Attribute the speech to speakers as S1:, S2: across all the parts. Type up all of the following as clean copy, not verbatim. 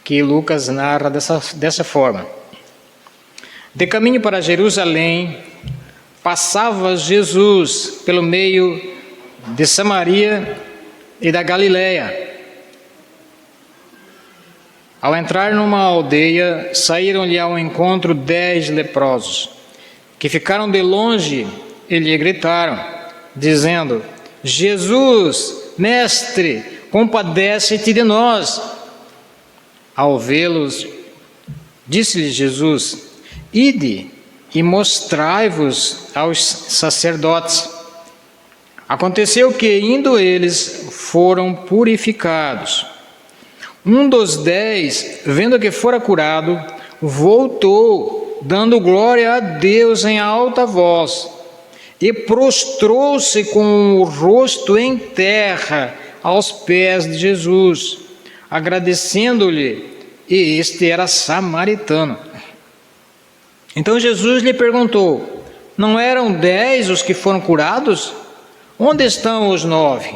S1: que Lucas narra dessa forma. De caminho para Jerusalém, passava Jesus pelo meio de Samaria e da Galileia. Ao entrar numa aldeia, saíram-lhe ao encontro 10 leprosos, que ficaram de longe e lhe gritaram, dizendo: Jesus, mestre, compadece-te de nós. Ao vê-los, disse-lhe Jesus: Ide e mostrai-vos aos sacerdotes. Aconteceu que, indo eles, foram purificados. Um dos 10, vendo que fora curado, voltou, dando glória a Deus em alta voz, e prostrou-se com o rosto em terra aos pés de Jesus, agradecendo-lhe, e este era samaritano. Então Jesus lhe perguntou: não eram 10 os que foram curados? Onde estão os 9?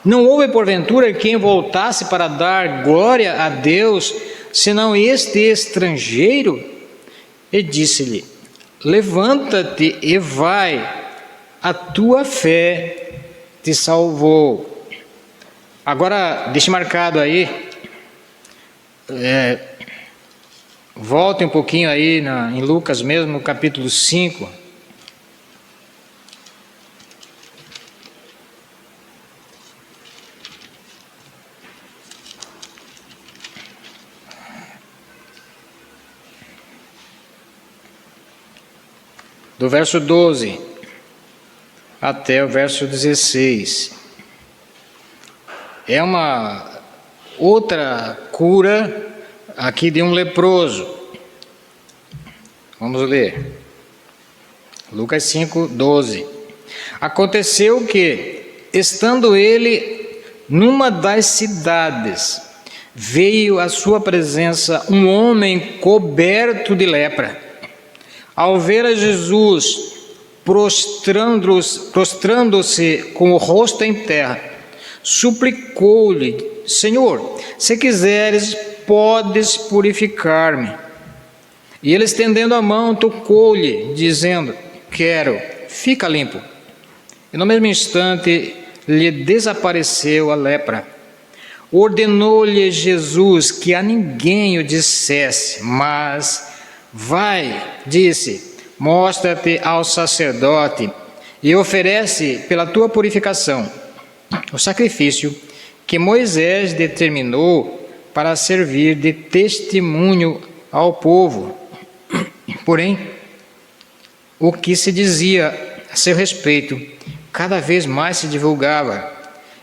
S1: Não houve porventura quem voltasse para dar glória a Deus, senão este estrangeiro? E disse-lhe: levanta-te e vai, a tua fé te salvou. Agora, deixe marcado aí, volte um pouquinho aí em Lucas mesmo, no capítulo 5. Do verso 12 até o verso 16. É uma outra cura aqui de um leproso. Vamos ler. Lucas 5, 12. Aconteceu que, estando ele numa das cidades, veio à sua presença um homem coberto de lepra. Ao ver a Jesus, prostrando-se com o rosto em terra, suplicou-lhe: Senhor, se quiseres, podes purificar-me. E ele, estendendo a mão, tocou-lhe, dizendo: quero, fica limpo. E no mesmo instante lhe desapareceu a lepra. Ordenou-lhe Jesus que a ninguém o dissesse, mas vai, disse, mostra-te ao sacerdote e oferece pela tua purificação o sacrifício que Moisés determinou para servir de testemunho ao povo. Porém, o que se dizia a seu respeito cada vez mais se divulgava,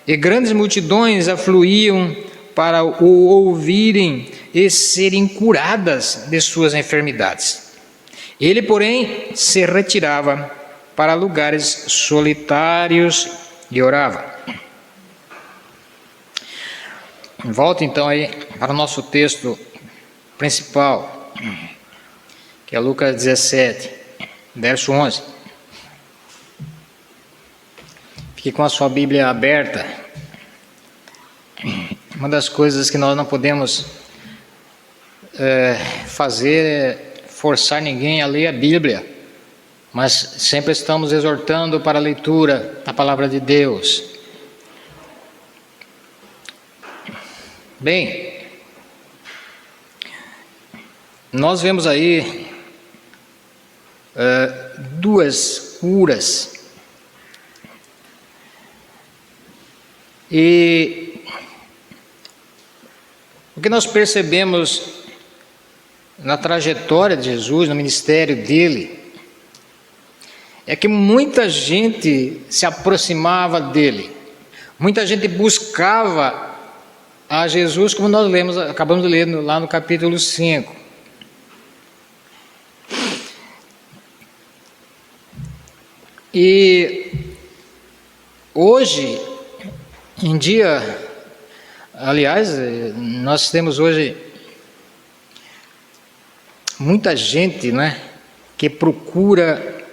S1: e grandes multidões afluíam para o ouvirem e serem curadas de suas enfermidades. Ele, porém, se retirava para lugares solitários e orava. Volta então aí para o nosso texto principal, que é Lucas 17, verso 11. Fique com a sua Bíblia aberta. Uma das coisas que nós não podemos fazer é forçar ninguém a ler a Bíblia, mas sempre estamos exortando para a leitura da palavra de Deus. Bem, nós vemos aí duas curas, e o que nós percebemos na trajetória de Jesus, no ministério dele, é que muita gente se aproximava dele, muita gente buscava a Jesus, como nós acabamos de ler lá no capítulo 5. E hoje em dia, aliás, nós temos hoje muita gente, né, que procura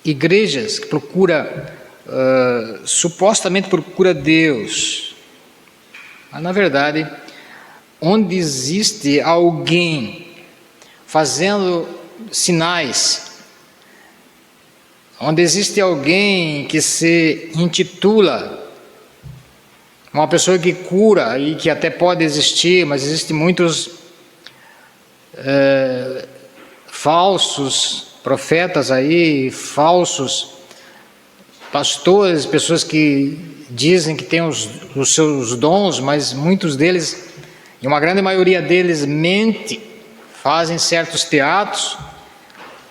S1: igrejas, que supostamente procura Deus, mas na verdade onde existe alguém fazendo sinais, onde existe alguém que se intitula uma pessoa que cura, e que até pode existir, mas existem muitos falsos profetas aí, falsos pastores, pessoas que dizem que têm os seus dons, mas muitos deles, e uma grande maioria deles, mente, fazem certos teatros,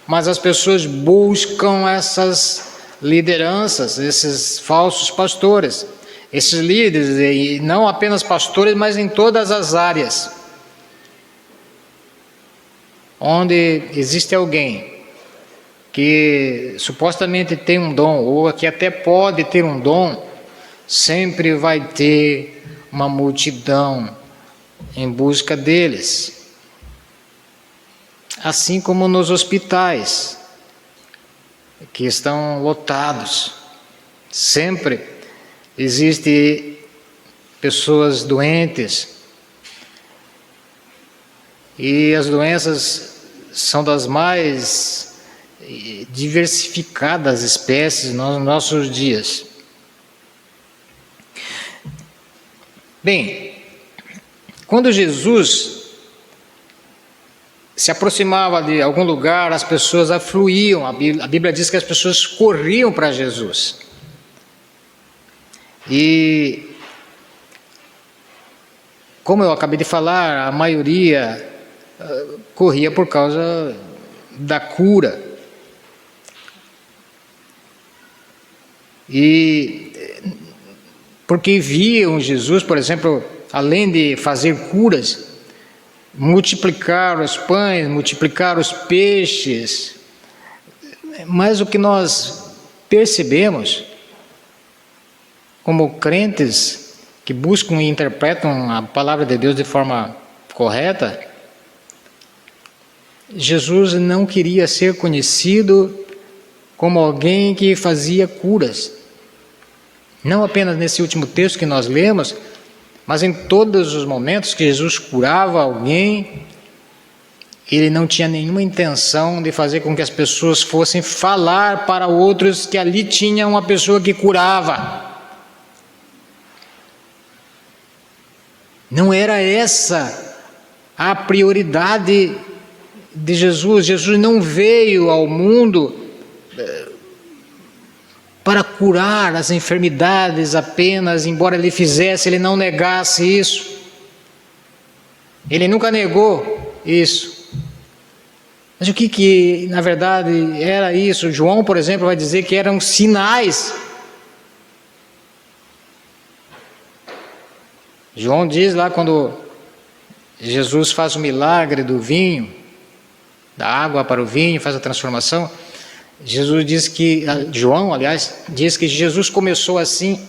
S1: mas as pessoas buscam essas lideranças, esses falsos pastores, esses líderes, e não apenas pastores, mas em todas as áreas onde existe alguém que supostamente tem um dom, ou que até pode ter um dom, sempre vai ter uma multidão em busca deles. Assim como nos hospitais, que estão lotados, sempre existem pessoas doentes, e as doenças são das mais diversificadas espécies nos nossos dias. Bem, quando Jesus se aproximava de algum lugar, as pessoas afluíam, a Bíblia diz que as pessoas corriam para Jesus. E, como eu acabei de falar, a maioria corria por causa da cura. E porque viam Jesus, por exemplo, além de fazer curas, multiplicar os pães, multiplicar os peixes. Mas o que nós percebemos, como crentes que buscam e interpretam a palavra de Deus de forma correta, Jesus não queria ser conhecido como alguém que fazia curas. Não apenas nesse último texto que nós lemos, mas em todos os momentos que Jesus curava alguém, ele não tinha nenhuma intenção de fazer com que as pessoas fossem falar para outros que ali tinha uma pessoa que curava. Não era essa a prioridade de Jesus. Jesus não veio ao mundo para curar as enfermidades apenas, embora ele fizesse, ele não negasse isso. Ele nunca negou isso. Mas o que na verdade era isso? João, por exemplo, vai dizer que eram sinais. João diz lá, quando Jesus faz o milagre do vinho, da água para o vinho, faz a transformação, Jesus diz que, João, aliás, diz que Jesus começou assim,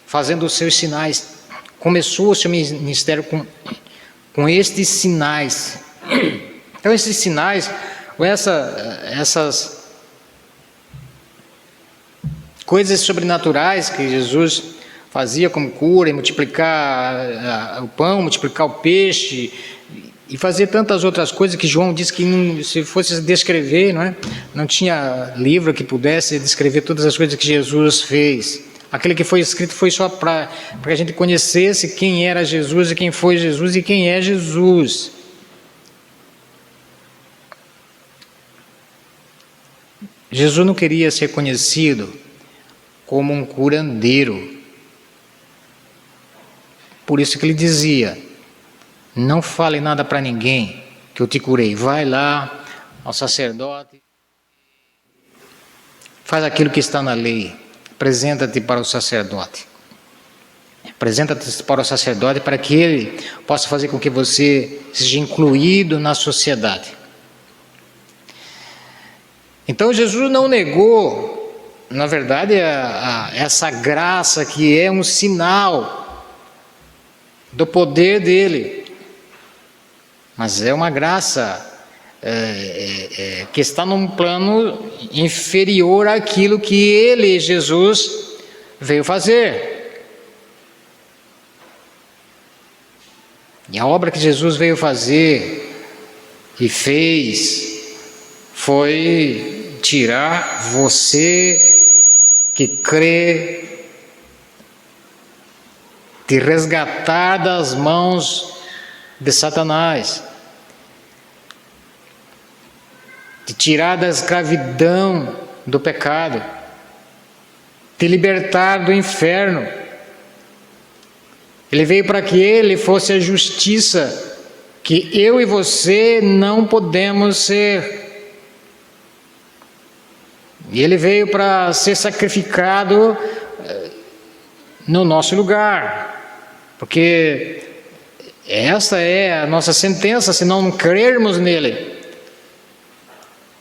S1: fazendo os seus sinais. Começou o seu ministério com estes sinais. Então, esses sinais, essas coisas sobrenaturais que Jesus fazia, como cura, e multiplicar o pão, multiplicar o peixe, e fazer tantas outras coisas que João disse que se fosse descrever, não tinha livro que pudesse descrever todas as coisas que Jesus fez. Aquele que foi escrito foi só para que a gente conhecesse quem era Jesus e quem foi Jesus e quem é Jesus. Jesus não queria ser conhecido como um curandeiro. Por isso que ele dizia: não fale nada para ninguém que eu te curei. Vai lá ao sacerdote, faz aquilo que está na lei, apresenta-te para o sacerdote. Apresenta-te para o sacerdote para que ele possa fazer com que você seja incluído na sociedade. Então Jesus não negou, na verdade, essa graça que é um sinal do poder dele. Mas é uma graça que está num plano inferior àquilo que ele, Jesus, veio fazer. E a obra que Jesus veio fazer e fez foi tirar você que crê, te resgatar das mãos de Satanás, te tirar da escravidão do pecado, te libertar do inferno. Ele veio para que ele fosse a justiça que eu e você não podemos ser. E ele veio para ser sacrificado no nosso lugar, porque essa é a nossa sentença se não crermos nele.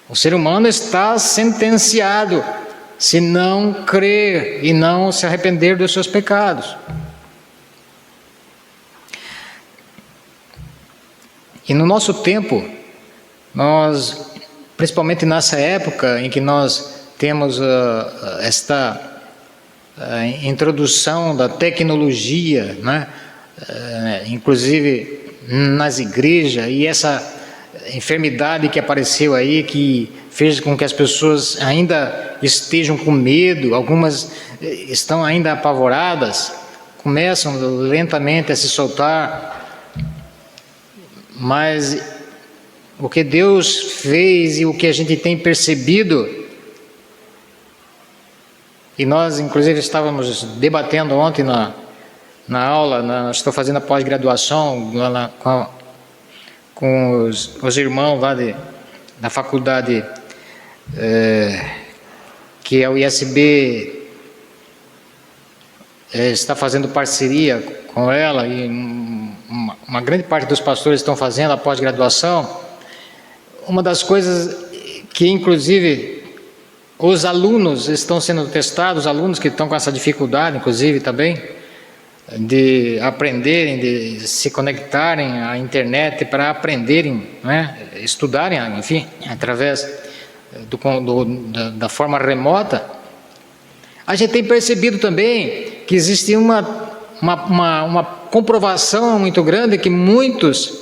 S1: O ser humano está sentenciado se não crer e não se arrepender dos seus pecados. E no nosso tempo, nós, principalmente nessa época em que nós temos esta introdução da tecnologia, né? Inclusive nas igrejas, e essa enfermidade que apareceu aí, que fez com que as pessoas ainda estejam com medo, algumas estão ainda apavoradas, começam lentamente a se soltar. Mas o que Deus fez e o que a gente tem percebido, e nós inclusive estávamos debatendo ontem na aula, estou fazendo a pós-graduação com os irmãos lá da faculdade, que a USB está fazendo parceria com ela, e uma grande parte dos pastores estão fazendo a pós-graduação. Uma das coisas que inclusive os alunos estão sendo testados, os alunos que estão com essa dificuldade inclusive também, de aprenderem, de se conectarem à internet para aprenderem, né, estudarem, enfim, através da forma remota. A gente tem percebido também que existe uma comprovação muito grande que muitos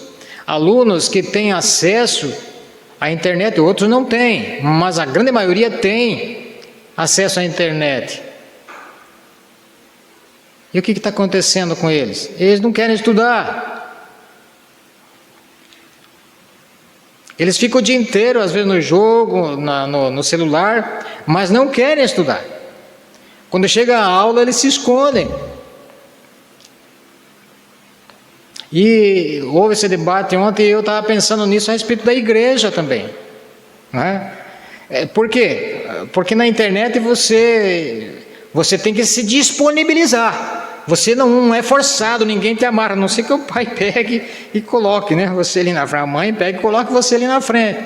S1: alunos que têm acesso à internet, outros não têm, mas a grande maioria tem acesso à internet. E o que está acontecendo com eles? Eles não querem estudar. Eles ficam o dia inteiro, às vezes no jogo, no celular, mas não querem estudar. Quando chega a aula, eles se escondem. E houve esse debate ontem, e eu estava pensando nisso a respeito da igreja também, né? Por quê? Porque na internet você tem que se disponibilizar. Você não é forçado, ninguém te amarra, a não ser que o pai pegue e coloque, né, você ali na frente, a mãe pegue e coloque você ali na frente.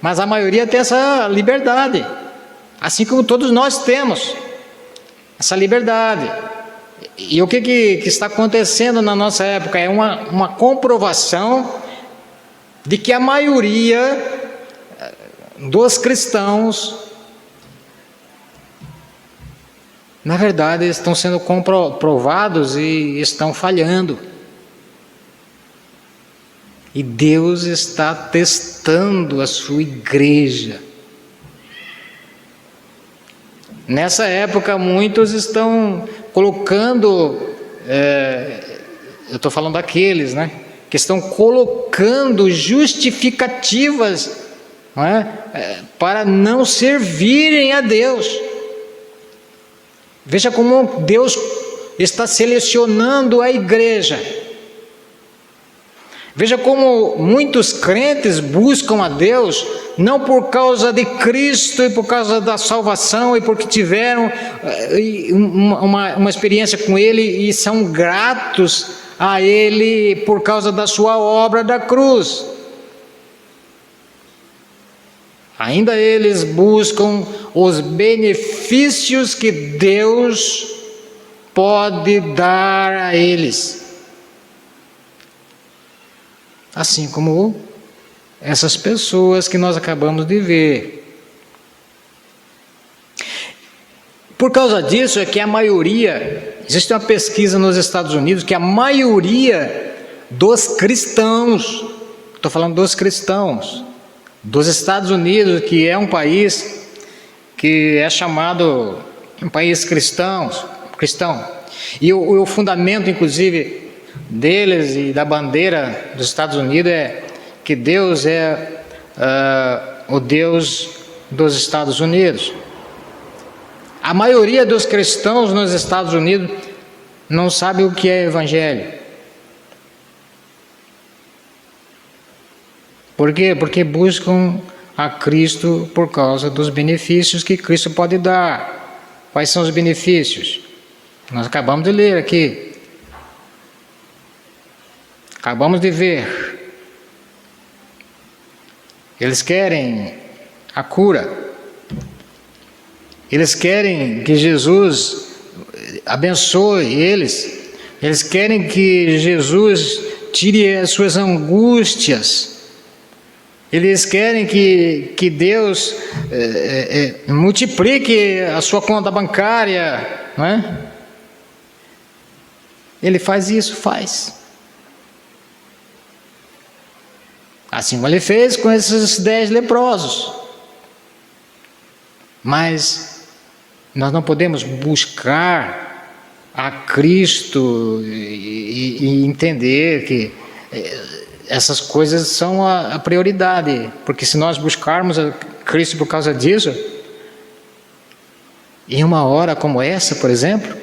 S1: Mas a maioria tem essa liberdade, assim como todos nós temos essa liberdade. E o que está acontecendo na nossa época é uma comprovação de que a maioria dos cristãos, na verdade, estão sendo comprovados e estão falhando. E Deus está testando a sua igreja. Nessa época, muitos estão colocando, eu estou falando daqueles, né, que estão colocando justificativas, não é, para não servirem a Deus. Veja como Deus está selecionando a igreja. Veja como muitos crentes buscam a Deus, não por causa de Cristo e por causa da salvação e porque tiveram uma experiência com Ele e são gratos a Ele por causa da sua obra da cruz. Ainda eles buscam os benefícios que Deus pode dar a eles. Assim como essas pessoas que nós acabamos de ver. Por causa disso é que a maioria, existe uma pesquisa nos Estados Unidos que a maioria dos cristãos. Estou falando dos cristãos, dos Estados Unidos, que é um país que é chamado um país cristão. E o fundamento, inclusive, deles e da bandeira dos Estados Unidos é que Deus é o Deus dos Estados Unidos. A maioria dos cristãos nos Estados Unidos não sabe o que é evangelho. Por quê? Porque buscam a Cristo por causa dos benefícios que Cristo pode dar. Quais são os benefícios? Nós acabamos de ler aqui. Acabamos de ver. Eles querem a cura. Eles querem que Jesus abençoe eles. Eles querem que Jesus tire as suas angústias. Eles querem que Deus multiplique a sua conta bancária, não é? Ele faz isso, faz. Assim como ele fez com esses 10 leprosos. Mas nós não podemos buscar a Cristo e entender que essas coisas são a prioridade, porque se nós buscarmos a Cristo por causa disso, em uma hora como essa, por exemplo,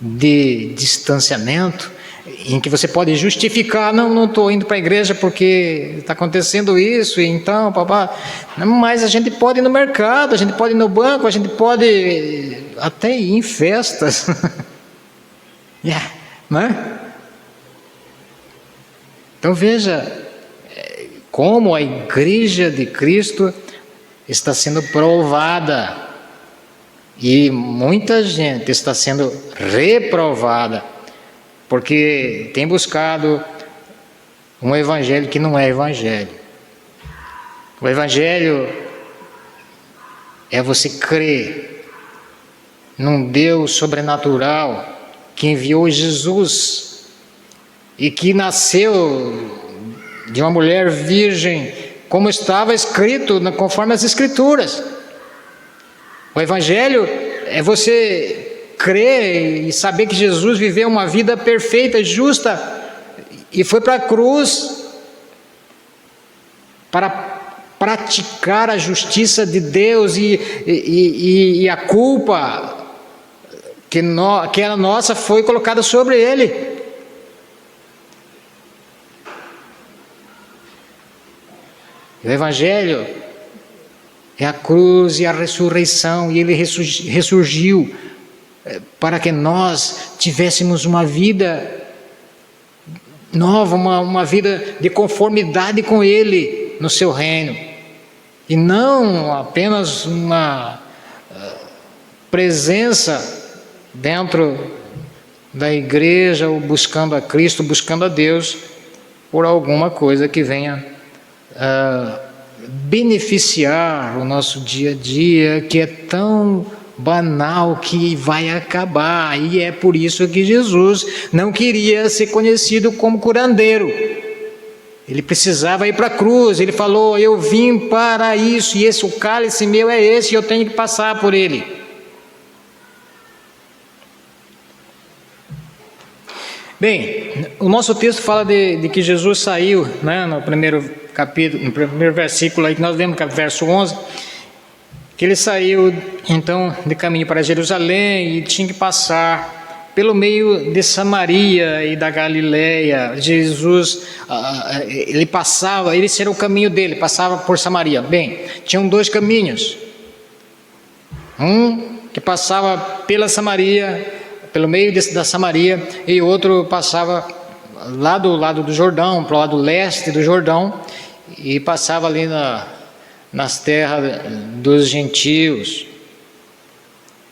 S1: de distanciamento, em que você pode justificar, não estou indo para a igreja porque está acontecendo isso, e então, papá, mas a gente pode ir no mercado, a gente pode ir no banco, a gente pode até ir em festas, né? Então veja como a igreja de Cristo está sendo provada e muita gente está sendo reprovada porque tem buscado um evangelho que não é evangelho. O evangelho é você crer num Deus sobrenatural que enviou Jesus e que nasceu de uma mulher virgem, como estava escrito conforme as Escrituras. O Evangelho é você crer e saber que Jesus viveu uma vida perfeita e justa e foi para a cruz para praticar a justiça de Deus e a culpa que era nossa foi colocada sobre Ele. O Evangelho é a cruz e a ressurreição, e Ele ressurgiu para que nós tivéssemos uma vida nova, uma vida de conformidade com Ele no seu reino, e não apenas uma presença dentro da igreja, ou buscando a Cristo, buscando a Deus, por alguma coisa que venha beneficiar o nosso dia a dia, que é tão banal que vai acabar. E é por isso que Jesus não queria ser conhecido como curandeiro. Ele precisava ir para a cruz. Ele falou: eu vim para isso, e o cálice meu é esse, e eu tenho que passar por ele. Bem, o nosso texto fala de que Jesus saiu, né, no primeiro capítulo, no primeiro versículo aí que nós vemos, verso 11, que ele saiu então de caminho para Jerusalém e tinha que passar pelo meio de Samaria e da Galileia. Jesus, esse era o caminho dele, passava por Samaria. Bem, tinham 2 caminhos, um que passava pela Samaria, pelo meio da Samaria, e outro passava lá do lado do Jordão, para o lado leste do Jordão, e passava ali nas terras dos gentios.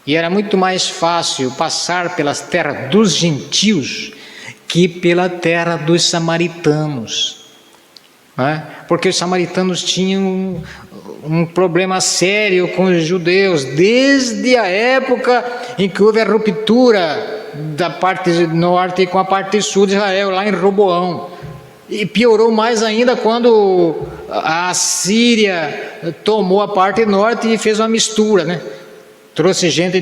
S1: E era muito mais fácil passar pelas terras dos gentios que pela terra dos samaritanos, né? Porque os samaritanos tinham um problema sério com os judeus, desde a época em que houve a ruptura da parte norte com a parte sul de Israel, lá em Roboão. E piorou mais ainda quando a Síria tomou a parte norte e fez uma mistura, né? Trouxe gente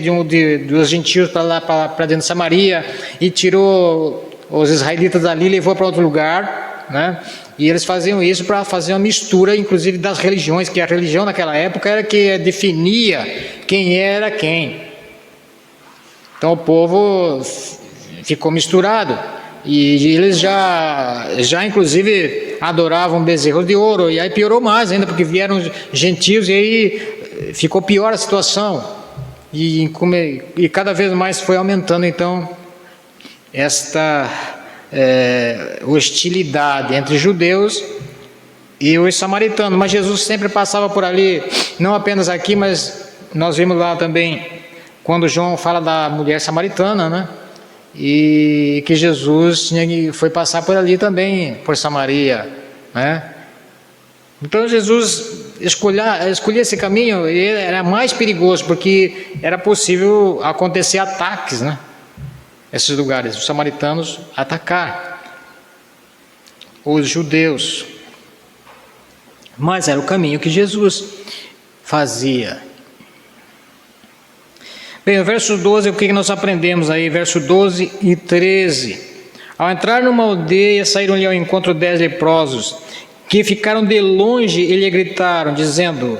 S1: dos gentios para lá, para dentro de Samaria, e tirou os israelitas dali e levou para outro lugar, né? E eles faziam isso para fazer uma mistura, inclusive das religiões, que a religião naquela época era que definia quem era quem. Então o povo ficou misturado, e eles já inclusive adoravam bezerros de ouro, e aí piorou mais ainda, porque vieram gentios, e aí ficou pior a situação, e cada vez mais foi aumentando então esta hostilidade entre judeus e os samaritanos. Mas Jesus sempre passava por ali, não apenas aqui, mas nós vimos lá também quando João fala da mulher samaritana, né? E que Jesus foi passar por ali também, por Samaria, né? Então Jesus escolher esse caminho era mais perigoso, porque era possível acontecer ataques, né? Esses lugares, os samaritanos atacar os judeus. Mas era o caminho que Jesus fazia. Bem, no verso 12, o que nós aprendemos aí? Verso 12 e 13. Ao entrar numa aldeia, saíram-lhe ao encontro 10 leprosos, que ficaram de longe e lhe gritaram, dizendo: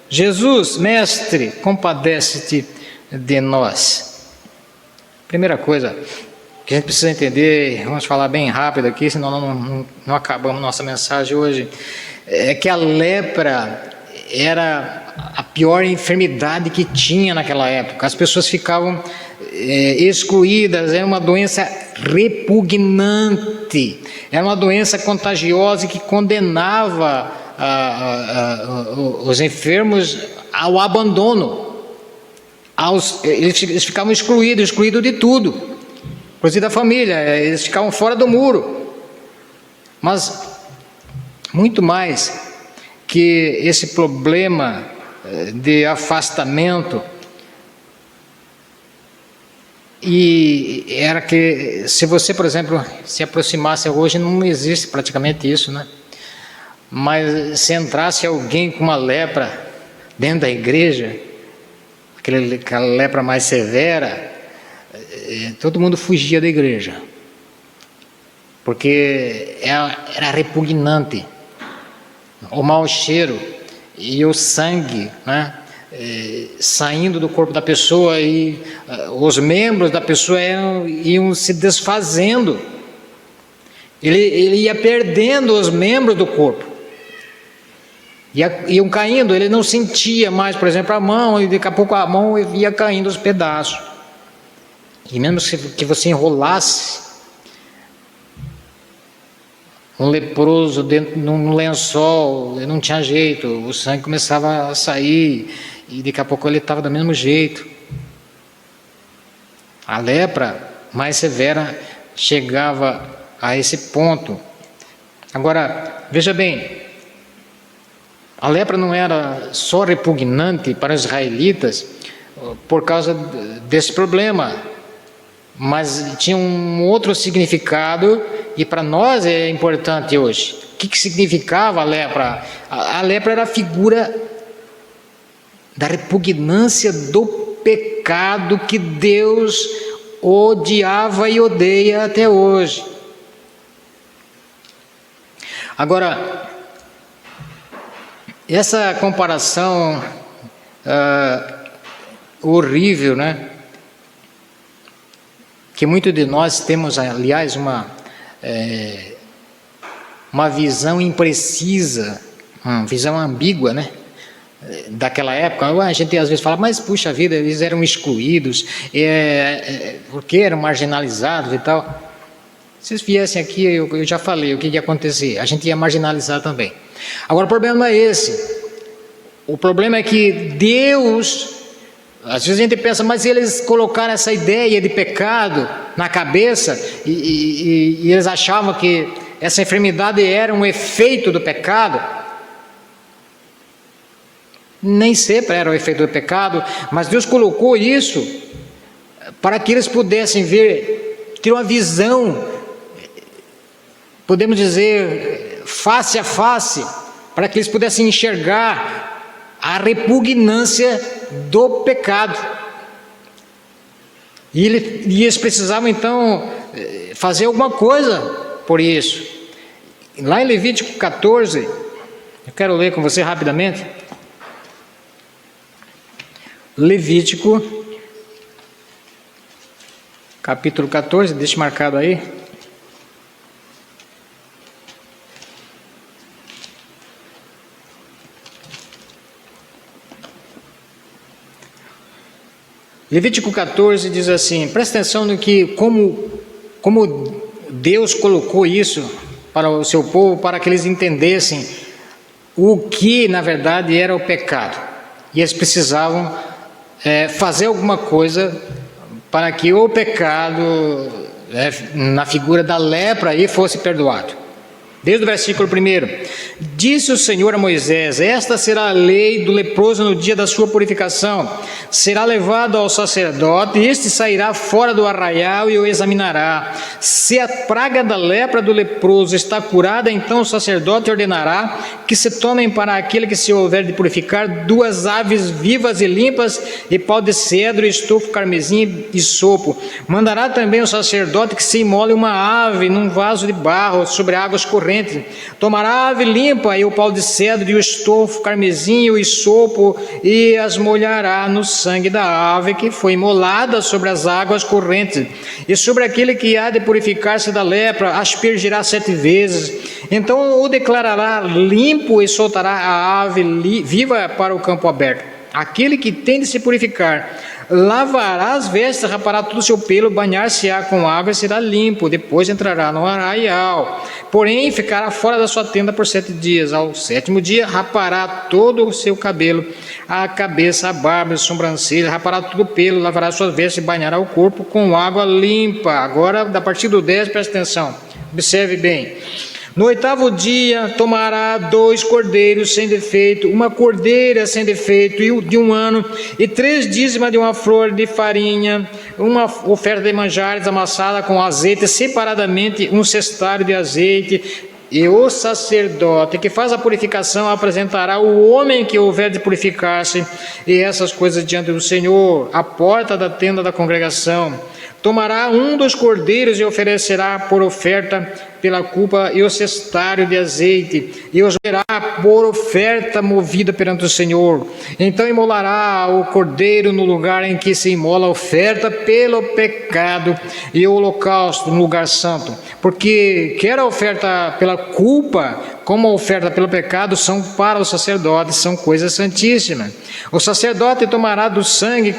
S1: Jesus, mestre, compadece-te de nós. Primeira coisa que a gente precisa entender, vamos falar bem rápido aqui, senão não acabamos nossa mensagem hoje, é que a lepra era a pior enfermidade que tinha naquela época. As pessoas ficavam excluídas, era uma doença repugnante, era uma doença contagiosa que condenava os enfermos ao abandono. Eles ficavam excluídos de tudo, inclusive da família, eles ficavam fora do muro. Mas muito mais que esse problema de afastamento, e era que se você, por exemplo, se aproximasse, hoje não existe praticamente isso, né? Mas se entrasse alguém com uma lepra dentro da igreja, aquela lepra mais severa, todo mundo fugia da igreja, porque era repugnante o mau cheiro e o sangue, né, saindo do corpo da pessoa, e os membros da pessoa iam se desfazendo, ele ia perdendo os membros do corpo, iam caindo, ele não sentia mais, por exemplo, a mão, e daqui a pouco a mão ia caindo aos pedaços, e mesmo que você enrolasse um leproso dentro num lençol, não tinha jeito, o sangue começava a sair, e daqui a pouco ele estava do mesmo jeito. A lepra mais severa chegava a esse ponto. Agora, veja bem, a lepra não era só repugnante para os israelitas por causa desse problema, mas tinha um outro significado, e para nós é importante hoje. O que significava a lepra? A lepra era a figura da repugnância do pecado que Deus odiava e odeia até hoje. Agora, essa comparação horrível, né? Que muitos de nós temos, aliás, uma visão imprecisa, uma visão ambígua, né? Daquela época. A gente às vezes fala, mas puxa vida, eles eram excluídos, porque eram marginalizados e tal. Se vocês viessem aqui, eu já falei o que ia acontecer, a gente ia marginalizar também. Agora o problema não é esse, o problema é que Deus, às vezes a gente pensa, mas eles colocaram essa ideia de pecado na cabeça, e eles achavam que essa enfermidade era um efeito do pecado. Nem sempre era o efeito do pecado, mas Deus colocou isso para que eles pudessem ver, ter uma visão podemos dizer, face a face, para que eles pudessem enxergar a repugnância do pecado. E eles precisavam então fazer alguma coisa por isso. Lá em Levítico 14, eu quero ler com você rapidamente. Levítico, capítulo 14, deixa marcado aí. Levítico 14 diz assim, presta atenção no que, como Deus colocou isso para o seu povo, para que eles entendessem o que na verdade era o pecado. E eles precisavam fazer alguma coisa para que o pecado, na figura da lepra, aí fosse perdoado. Desde o versículo 1, disse o Senhor a Moisés, esta será a lei do leproso no dia da sua purificação, será levado ao sacerdote, e este sairá fora do arraial e o examinará, se a praga da lepra do leproso está curada, então o sacerdote ordenará que se tomem para aquele que se houver de purificar 2 aves vivas e limpas, e pau de cedro, estofo carmesim e sopo. Mandará também o sacerdote que se imole uma ave num vaso de barro sobre águas correntes. Tomará a ave limpa e o pau de cedro e o estofo carmesim e o isopo e as molhará no sangue da ave que foi imolada sobre as águas correntes. E sobre aquele que há de purificar-se da lepra, aspergirá 7 vezes. Então o declarará limpo e soltará a ave viva para o campo aberto. Aquele que tem de se purificar, lavará as vestes, rapará todo o seu pelo, banhar-se-á com água e será limpo, depois entrará no arraial, porém ficará fora da sua tenda por 7 dias, ao 7º dia rapará todo o seu cabelo, a cabeça, a barba, a sobrancelha, rapará todo o pelo, lavará suas vestes e banhará o corpo com água limpa. Agora, a partir do 10, presta atenção, observe bem. No 8º dia tomará 2 cordeiros sem defeito, uma cordeira sem defeito de 1 ano, e 3 dízimas de uma flor de farinha, uma oferta de manjares amassada com azeite, separadamente um cestário de azeite. E o sacerdote que faz a purificação apresentará o homem que houver de purificar-se, e essas coisas diante do Senhor, à porta da tenda da congregação. Tomará um dos cordeiros e oferecerá por oferta pela culpa e o cestário de azeite, e os verá por oferta movida perante o Senhor. Então imolará o cordeiro no lugar em que se imola a oferta pelo pecado e o holocausto no lugar santo, porque quer a oferta pela culpa como a oferta pelo pecado são para o sacerdote, são coisas santíssimas. O sacerdote tomará do sangue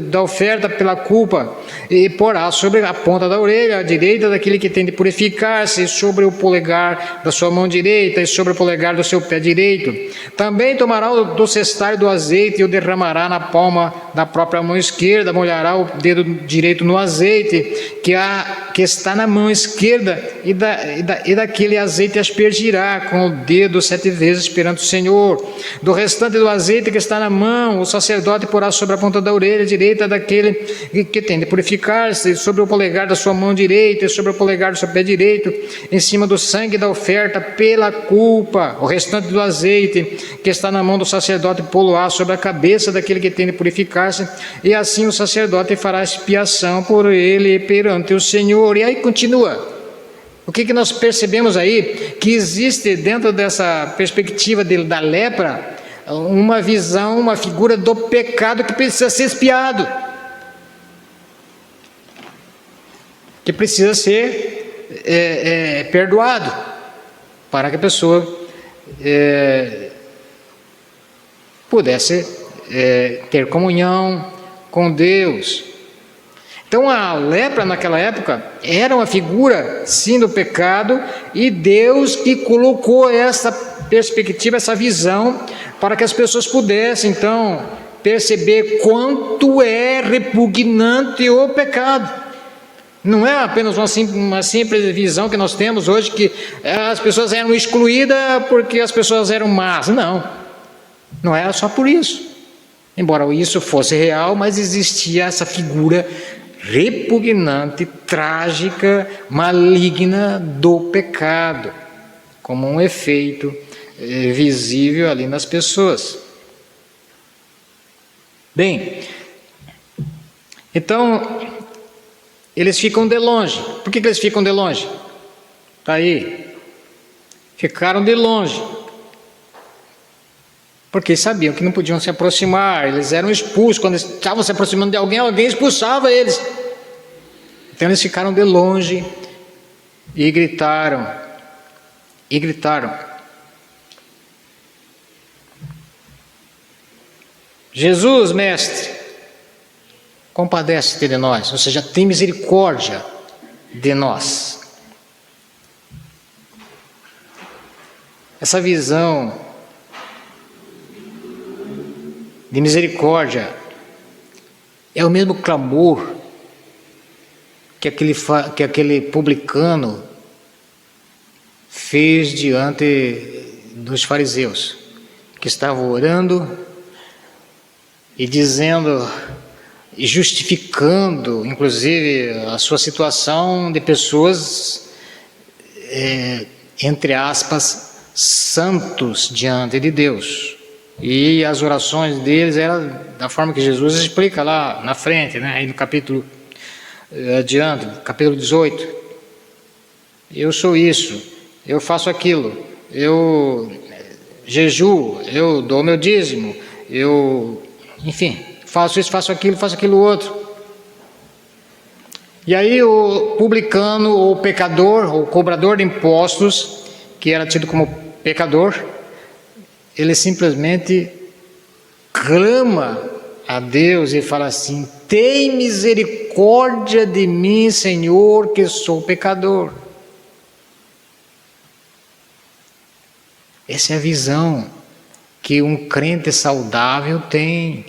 S1: da oferta pela culpa e porá sobre a ponta da orelha direita daquele que tem de purificar-se, sobre o polegar da sua mão direita e sobre o polegar do seu pé direito. Também tomará do cestário do azeite e o derramará na palma da própria mão esquerda, molhará o dedo direito no azeite que está na mão esquerda, e daquele azeite aspergirá com o dedo 7 vezes perante o Senhor. Do restante do azeite que está na mão, o sacerdote porá sobre a ponta da orelha direita daquele que tem de purificar-se, sobre o polegar da sua mão direita e sobre o polegar do seu pé direito, em cima do sangue da oferta pela culpa. O restante do azeite que está na mão do sacerdote pô-lo-á sobre a cabeça daquele que tem de purificar-se, e assim o sacerdote fará expiação por ele perante o Senhor. E aí continua. O que nós percebemos aí? Que existe dentro dessa perspectiva da lepra uma visão, uma figura do pecado que precisa ser expiado, que precisa ser perdoado, para que a pessoa pudesse ter comunhão com Deus. Então a lepra naquela época era uma figura sim do pecado, e Deus que colocou essa perspectiva, essa visão, para que as pessoas pudessem então perceber quanto é repugnante o pecado. Não é apenas uma simples visão que nós temos hoje, que as pessoas eram excluídas porque as pessoas eram más. Não era só por isso. Embora isso fosse real, mas existia essa figura repugnante, trágica, maligna do pecado, como um efeito visível ali nas pessoas. Bem, então, eles ficam de longe. Por que eles ficam de longe? Está aí. Ficaram de longe. Porque sabiam que não podiam se aproximar, eles eram expulsos. Quando eles estavam se aproximando de alguém, alguém expulsava eles. Então eles ficaram de longe e gritaram. E gritaram: Jesus, mestre, compadece-te de nós, ou seja, tem misericórdia de nós. Essa visão de misericórdia é o mesmo clamor que aquele publicano fez diante dos fariseus, que estavam orando e dizendo e justificando, inclusive, a sua situação de pessoas, entre aspas, santos diante de Deus. E as orações deles eram da forma que Jesus explica lá na frente, né? Aí no capítulo adiante, capítulo 18. Eu sou isso, eu faço aquilo, eu jejuo, eu dou meu dízimo, enfim, faço isso, faço aquilo outro. E aí o publicano, ou pecador, ou cobrador de impostos, que era tido como pecador, ele simplesmente clama a Deus e fala assim: tem misericórdia de mim, Senhor, que sou pecador. Essa é a visão que um crente saudável tem.